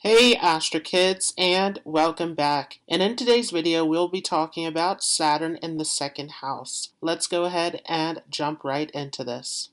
Hey Astro Kids, and welcome back. And in today's video we'll be talking about Saturn in the second house. Let's go ahead and jump right into this.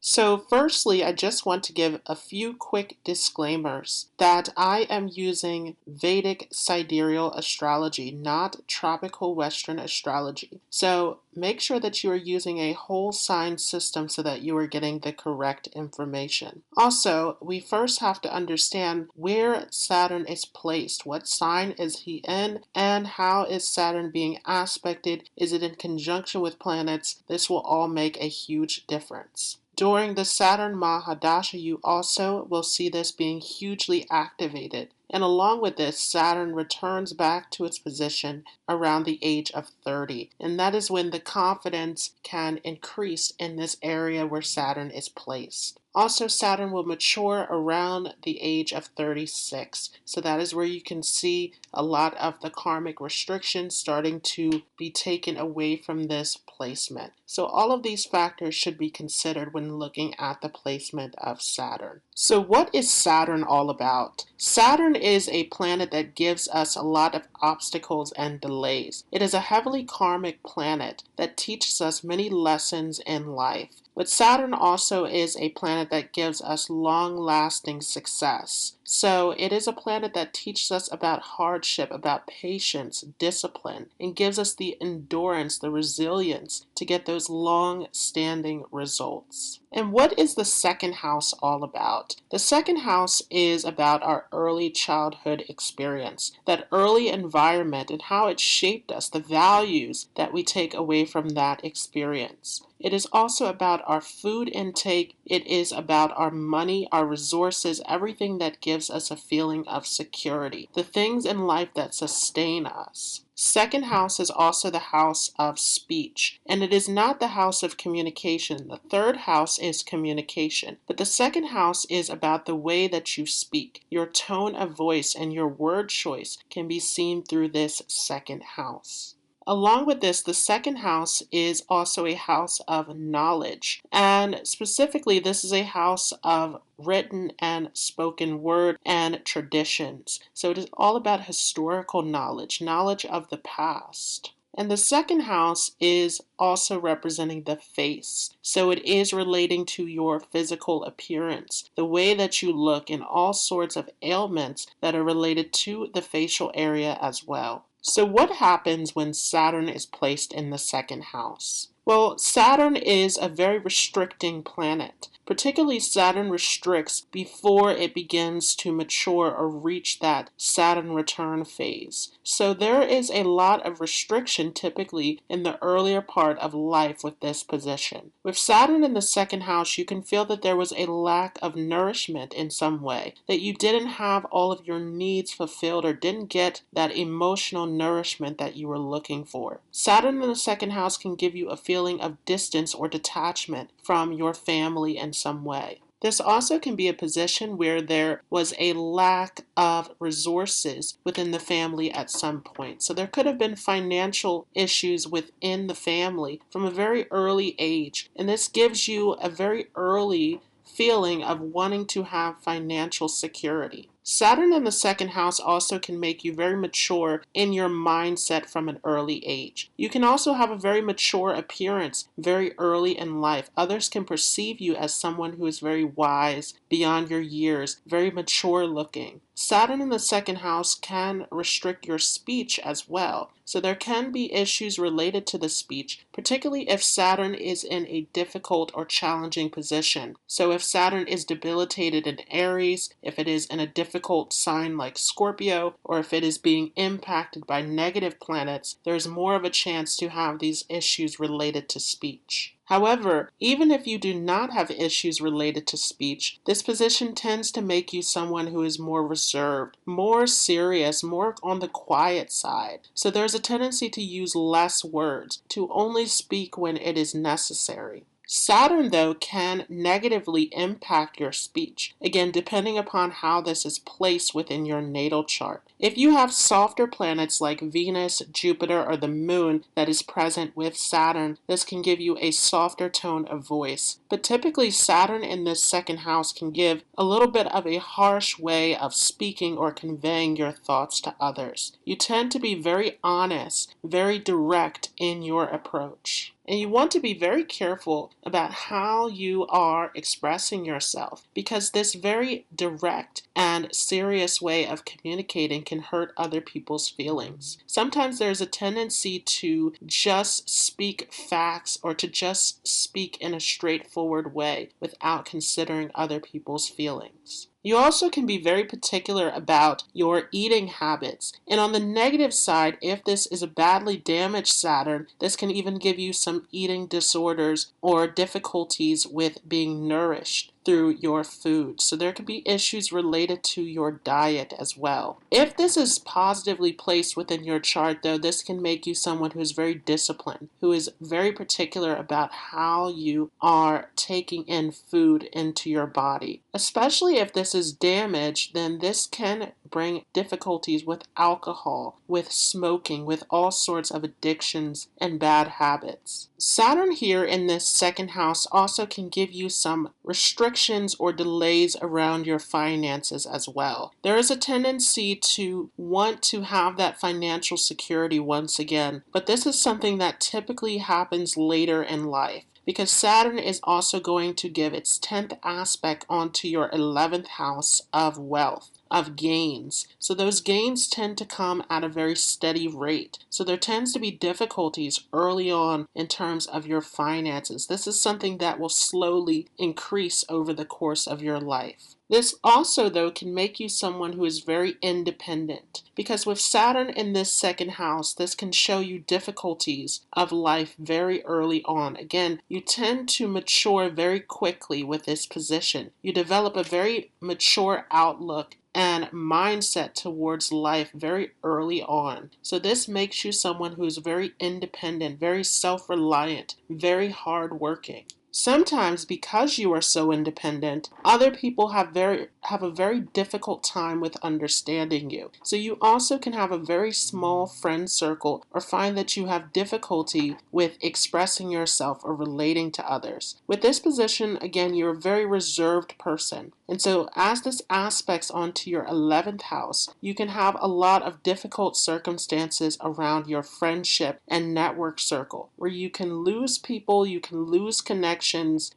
So firstly, I just want to give a few quick disclaimers that I am using Vedic sidereal astrology, not tropical Western astrology. So make sure that you are using a whole sign system so that you are getting the correct information. Also, we first have to understand where Saturn is placed. What sign is he in, and how is Saturn being aspected? Is it in conjunction with planets? This will all make a huge difference. During the Saturn Mahadasha, you also will see this being hugely activated. And along with this, Saturn returns back to its position around the age of 30. And that is when the confidence can increase in this area where Saturn is placed. Also, Saturn will mature around the age of 36. So that is where you can see a lot of the karmic restrictions starting to be taken away from this placement. So all of these factors should be considered when looking at the placement of Saturn. So what is Saturn all about? Saturn is a planet that gives us a lot of obstacles and delays. It is a heavily karmic planet that teaches us many lessons in life. But Saturn also is a planet that gives us long-lasting success. So it is a planet that teaches us about hardship, about patience, discipline, and gives us the endurance, the resilience to get those long-standing results. And what is the second house all about? The second house is about our early childhood experience, that early environment and how it shaped us, the values that we take away from that experience. It is also about our food intake. It is about our money, our resources, everything that gives us a feeling of security, the things in life that sustain us. Second house is also the house of speech, and it is not the house of communication. The third house is communication, but the second house is about the way that you speak. Your tone of voice and your word choice can be seen through this second house. Along with this, the second house is also a house of knowledge. And specifically, this is a house of written and spoken word and traditions. So it is all about historical knowledge, knowledge of the past. And the second house is also representing the face. So it is relating to your physical appearance, the way that you look, and all sorts of ailments that are related to the facial area as well. So what happens when Saturn is placed in the second house? Well, Saturn is a very restricting planet. Particularly, Saturn restricts before it begins to mature or reach that Saturn return phase. So there is a lot of restriction typically in the earlier part of life with this position. With Saturn in the second house, you can feel that there was a lack of nourishment in some way, that you didn't have all of your needs fulfilled or didn't get that emotional nourishment that you were looking for. Saturn in the second house can give you a feeling of distance or detachment from your family in some way. This also can be a position where there was a lack of resources within the family at some point. So there could have been financial issues within the family from a very early age, and this gives you a very early feeling of wanting to have financial security. Saturn in the second house also can make you very mature in your mindset from an early age. You can also have a very mature appearance very early in life. Others can perceive you as someone who is very wise, beyond your years, very mature looking. Saturn in the second house can restrict your speech as well. So there can be issues related to the speech, particularly if Saturn is in a difficult or challenging position. So if Saturn is debilitated in Aries, if it is in a difficult sign like Scorpio, or if it is being impacted by negative planets, there's more of a chance to have these issues related to speech. However, even if you do not have issues related to speech, this position tends to make you someone who is more reserved, more serious, more on the quiet side. So there's a tendency to use less words, to only speak when it is necessary. Saturn, though, can negatively impact your speech, again, depending upon how this is placed within your natal chart. If you have softer planets like Venus, Jupiter, or the Moon that is present with Saturn, this can give you a softer tone of voice. But typically, Saturn in this second house can give a little bit of a harsh way of speaking or conveying your thoughts to others. You tend to be very honest, very direct in your approach. And you want to be very careful about how you are expressing yourself, because this very direct and serious way of communicating can hurt other people's feelings. Sometimes there's a tendency to just speak facts or to just speak in a straightforward way without considering other people's feelings. You also can be very particular about your eating habits. And on the negative side, if this is a badly damaged Saturn, this can even give you some eating disorders or difficulties with being nourished through your food. So there could be issues related to your diet as well. If this is positively placed within your chart, though, this can make you someone who is very disciplined, who is very particular about how you are taking in food into your body. Especially if this is damaged, then this can bring difficulties with alcohol, with smoking, with all sorts of addictions and bad habits. Saturn here in this second house also can give you some restrictions or delays around your finances as well. There is a tendency to want to have that financial security once again, but this is something that typically happens later in life, because Saturn is also going to give its 10th aspect onto your 11th house of wealth, of gains. So those gains tend to come at a very steady rate. So there tends to be difficulties early on in terms of your finances. This is something that will slowly increase over the course of your life. This also, though, can make you someone who is very independent, because with Saturn in this second house, this can show you difficulties of life very early on. Again, you tend to mature very quickly with this position. You develop a very mature outlook and mindset towards life very early on. So this makes you someone who is very independent, very self-reliant, very hardworking. Sometimes, because you are so independent, other people have a very difficult time with understanding you. So you also can have a very small friend circle, or find that you have difficulty with expressing yourself or relating to others. With this position, again, you're a very reserved person. And so as this aspects onto your 11th house, you can have a lot of difficult circumstances around your friendship and network circle, where you can lose people, you can lose connections,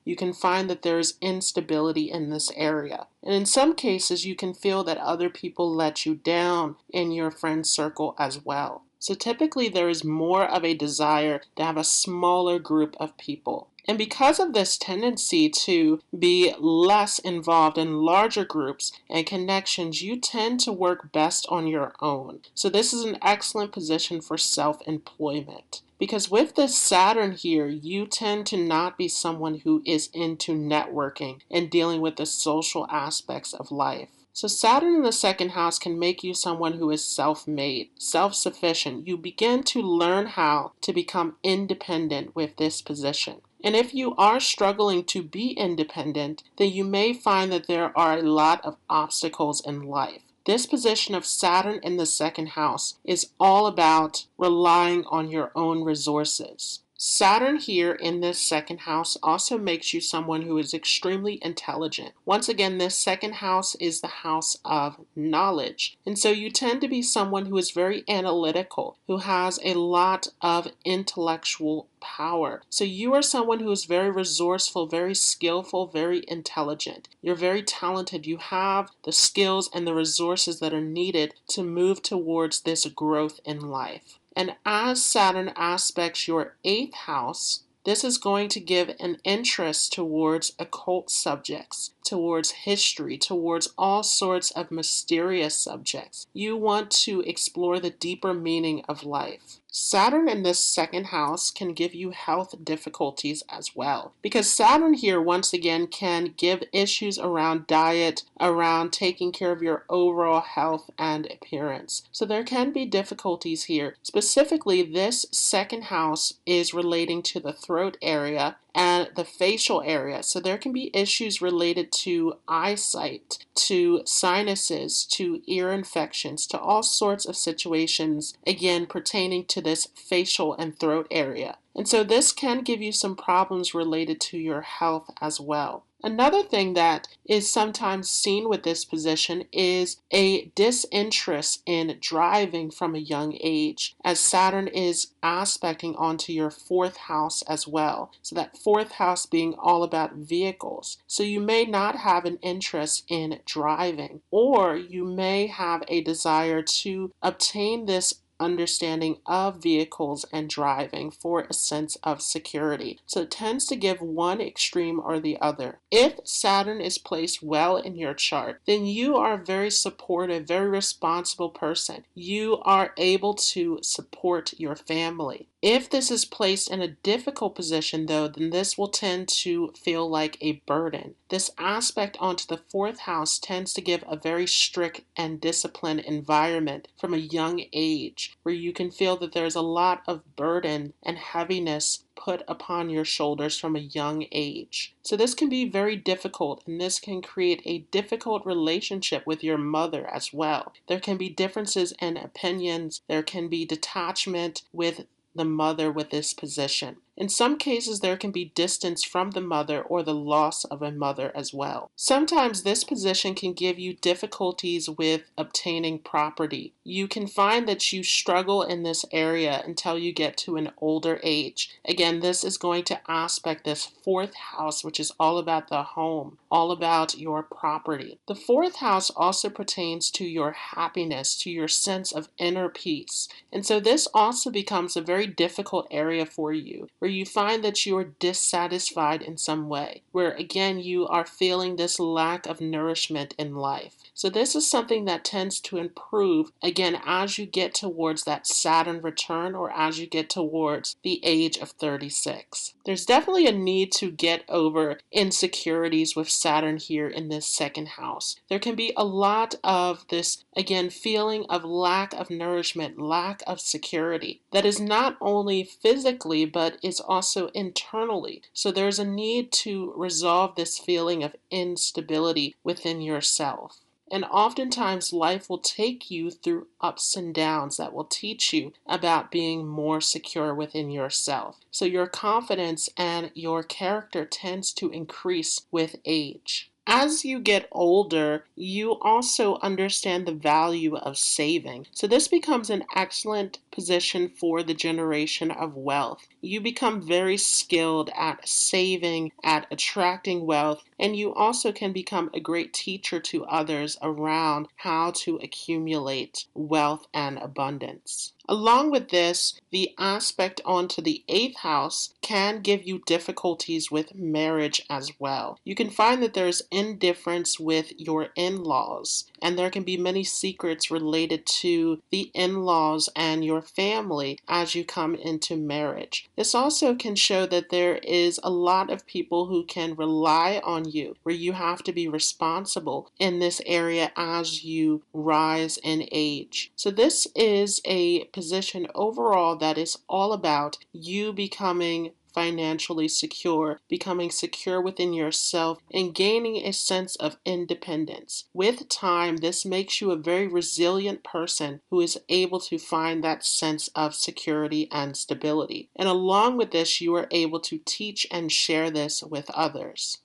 you can find that there is instability in this area. And in some cases, you can feel that other people let you down in your friend circle as well. So typically there is more of a desire to have a smaller group of people. And because of this tendency to be less involved in larger groups and connections, you tend to work best on your own. So this is an excellent position for self-employment. Because with this Saturn here, you tend to not be someone who is into networking and dealing with the social aspects of life. So Saturn in the second house can make you someone who is self-made, self-sufficient. You begin to learn how to become independent with this position. And if you are struggling to be independent, then you may find that there are a lot of obstacles in life. This position of Saturn in the second house is all about relying on your own resources. Saturn here in this second house also makes you someone who is extremely intelligent. Once again, this second house is the house of knowledge. And so you tend to be someone who is very analytical, who has a lot of intellectual power. So you are someone who is very resourceful, very skillful, very intelligent. You're very talented. You have the skills and the resources that are needed to move towards this growth in life. And as Saturn aspects your 8th house, this is going to give an interest towards occult subjects, towards history, towards all sorts of mysterious subjects. You want to explore the deeper meaning of life. Saturn in this second house can give you health difficulties as well, because Saturn here once again can give issues around diet, around taking care of your overall health and appearance. So there can be difficulties here. Specifically, this second house is relating to the throat area and the facial area. So there can be issues related to eyesight, to sinuses, to ear infections, to all sorts of situations, again, pertaining to this facial and throat area. And so this can give you some problems related to your health as well. Another thing that is sometimes seen with this position is a disinterest in driving from a young age, as Saturn is aspecting onto your fourth house as well. So that fourth house being all about vehicles. So you may not have an interest in driving, or you may have a desire to obtain this understanding of vehicles and driving for a sense of security. So it tends to give one extreme or the other. If Saturn is placed well in your chart, then you are a very supportive, very responsible person. You are able to support your family. If this is placed in a difficult position, though, then this will tend to feel like a burden. This aspect onto the fourth house tends to give a very strict and disciplined environment from a young age, where you can feel that there's a lot of burden and heaviness put upon your shoulders from a young age. So this can be very difficult, and this can create a difficult relationship with your mother as well. There can be differences in opinions. There can be detachment with the mother with this position. In some cases, there can be distance from the mother or the loss of a mother as well. Sometimes this position can give you difficulties with obtaining property. You can find that you struggle in this area until you get to an older age. Again, this is going to aspect this fourth house, which is all about the home, all about your property. The fourth house also pertains to your happiness, to your sense of inner peace. And so this also becomes a very difficult area for you, where you find that you are dissatisfied in some way, where again you are feeling this lack of nourishment in life. So this is something that tends to improve again as you get towards that Saturn return, or as you get towards the age of 36. There's definitely a need to get over insecurities with Saturn here in this second house. There can be a lot of this, again, feeling of lack of nourishment, lack of security, that is not only physically, but is also internally. So there's a need to resolve this feeling of instability within yourself. And oftentimes life will take you through ups and downs that will teach you about being more secure within yourself. So your confidence and your character tends to increase with age. As you get older, you also understand the value of saving. So this becomes an excellent position for the generation of wealth. You become very skilled at saving, at attracting wealth, and you also can become a great teacher to others around how to accumulate wealth and abundance. Along with this, the aspect onto the eighth house can give you difficulties with marriage as well. You can find that there's indifference with your in-laws, and there can be many secrets related to the in-laws and your family as you come into marriage. This also can show that there is a lot of people who can rely on you, where you have to be responsible in this area as you rise in age. So this is a position overall that is all about you becoming financially secure, becoming secure within yourself, and gaining a sense of independence. With time, this makes you a very resilient person who is able to find that sense of security and stability. And along with this, you are able to teach and share this with others.